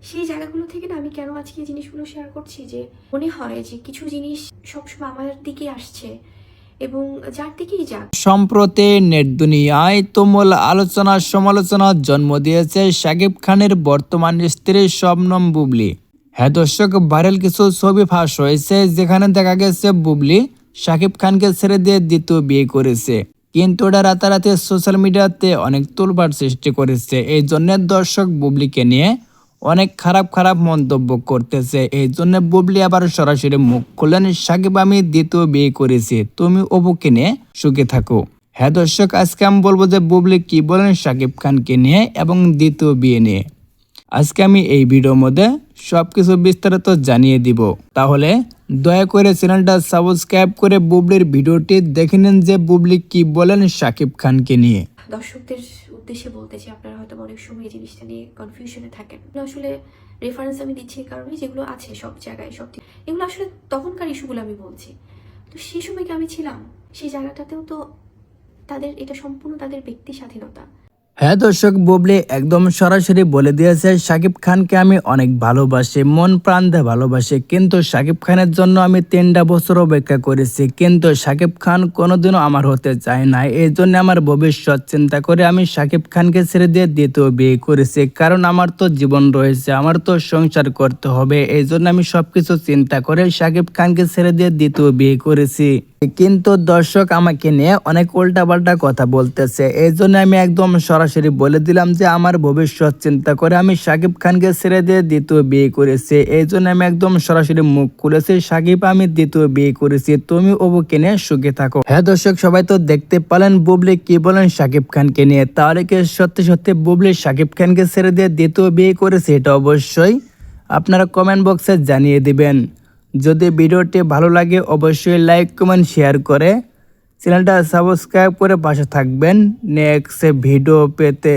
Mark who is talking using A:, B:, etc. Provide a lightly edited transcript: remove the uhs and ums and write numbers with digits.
A: সেই জায়গাগুলো থেকে না আমি কেন আজকে এই জিনিসগুলো শেয়ার করছি, যে মনে হয় যে কিছু জিনিস সবসময় আমার দিকে আসছে এবং যার দিকেই যাক।
B: সম্প্রতি নেট দুনিয়ায় তুমুল আলোচনা সমালোচনার জন্ম দিয়েছে শাকিব খানের বর্তমান স্ত্রী শবনম বুবলি। হ্যাঁ দর্শক, ভাইরাল কিছু ছবি ফাঁস হয়েছে যেখানে দেখা গেছে বুবলি শাকিব খানকে ছেড়ে দিয়ে দ্বিতীয় বিয়ে করেছে, কিন্তু এটা রাতারাতি সোশ্যাল মিডিয়াতে অনেক তোলপাড় সৃষ্টি করেছে। এই জন্য দর্শক বুবলিকে নিয়ে অনেক খারাপ খারাপ মন্তব্য করতেছে। এই জন্য বুবলি আবার সরাসরি মুখ খুললেন, সাকিব আমি দ্বিতীয় বিয়ে করেছি, তুমি অপুকে নিয়ে সুখে থাকো। হ্যাঁ দর্শক, আজকে আমি বলবো যে বুবলি কি বলেন সাকিব খানকে নিয়ে এবং দ্বিতীয় বিয়ে নিয়ে। আজকে আমি এই ভিডিওর মধ্যে সবকিছু বিস্তারিত জানিয়ে দিব, তাহলে দয়া করে চ্যানেলটা সাবস্ক্রাইব করে বুবলির ভিডিওটি দেখে নিন যে বুবলি কি বলেন সাকিব খানকে নিয়ে।
A: দর্শকদের উদ্দেশ্যে বলতে চাই, আপনারা হয়তো অনেক সময় এই জিনিসটা নিয়ে কনফিউশনে থাকেন। আসলে রেফারেন্স আমি দিচ্ছি এই কারণে, যেগুলো আছে সব জায়গায় সব এগুলো আসলে তখনকার ইস্যুগুলো আমি বলছি। তো সেই সময় কি আমি ছিলাম সেই জায়গাটাতেও, তো তাদের এটা সম্পূর্ণ তাদের ব্যক্তি স্বাধীনতা।
B: হ্যাঁ দর্শক, বুবলি একদম সরাসরি বলে দিয়েছে শাকিব খানকে আমি অনেক ভালোবাসি, মন প্রাণ দিয়ে ভালোবাসি, কিন্তু শাকিব খানের জন্য আমি 3টা বছর অপেক্ষা করেছি, কিন্তু শাকিব খান কোনোদিনও আমার হতে চায় না। এই জন্য আমার ভবিষ্যৎ চিন্তা করে আমি শাকিব খানকে ছেড়ে দিয়ে দ্বিতীয় বিয়ে করেছি, কারণ আমার তো জীবন রয়েছে, আমার তো সংসার করতে হবে। এই জন্য আমি সবকিছু চিন্তা করে শাকিব খানকে ছেড়ে দিয়ে দ্বিতীয় বিয়ে করেছি। কিন্তু দর্শক আমাকে নিয়ে অনেক উল্টাপাল্টা কথা বলতেছে, এই জন্য আমি একদম সরাসরি বলে দিলাম যে আমার ভবিষ্যৎ চিন্তা করে আমি শাকিব খানকে ছেড়ে দিয়ে দ্বিতীয় বিয়ে করেছি। এই জন্য আমি একদম সরাসরি মুখ খুলেছি, সাকিব আমি দ্বিতীয় বিয়ে করেছি, তুমি অপুকে নিয়ে সুখে থাকো। হ্যাঁ দর্শক, সবাই তো দেখতে পেলেন বুবলি কি বলেন শাকিব খানকে নিয়ে। তাহলে কি সত্যি সত্যি বুবলি শাকিব খানকে ছেড়ে দিয়ে দ্বিতীয় বিয়ে করেছে? এটা অবশ্যই আপনারা কমেন্ট বক্সে জানিয়ে দিবেন। যদি ভিডিওটি ভালো লাগে অবশ্যই লাইক কমেন্ট শেয়ার করে চ্যানেলটা সাবস্ক্রাইব করে পাশে থাকবেন নেক্সট ভিডিও পেতে।